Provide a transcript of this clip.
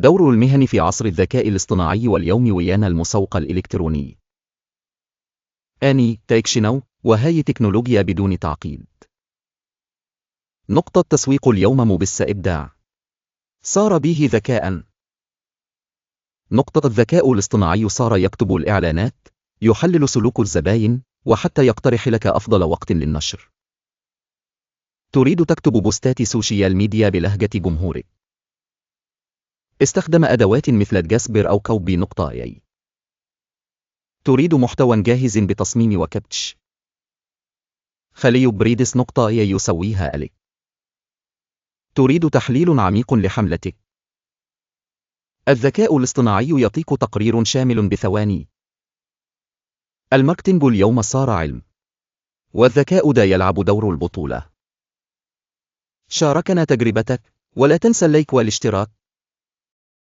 دور المهن في عصر الذكاء الاصطناعي واليوم ويانا المسوق الإلكتروني. آني تايكشينو، وهاي تكنولوجيا بدون تعقيد. نقطة تسويق اليوم مبث إبداع. صار به ذكاء. نقطة الذكاء الاصطناعي صار يكتب الإعلانات، يحلل سلوك الزباين، وحتى يقترح لك أفضل وقت للنشر. تريد تكتب بوستات سوشيال ميديا بلهجة جمهورك؟ استخدم أدوات مثل جاسبر أو كوبي. تريد محتوى جاهز بتصميم وكبتش؟ خلي بريدس يسويها لك. تريد تحليل عميق لحملتك؟ الذكاء الاصطناعي يعطيك تقرير شامل بثواني. الماركتينج اليوم صار علم، والذكاء دا يلعب دور البطولة. شاركنا تجربتك، ولا تنسى اللايك والاشتراك.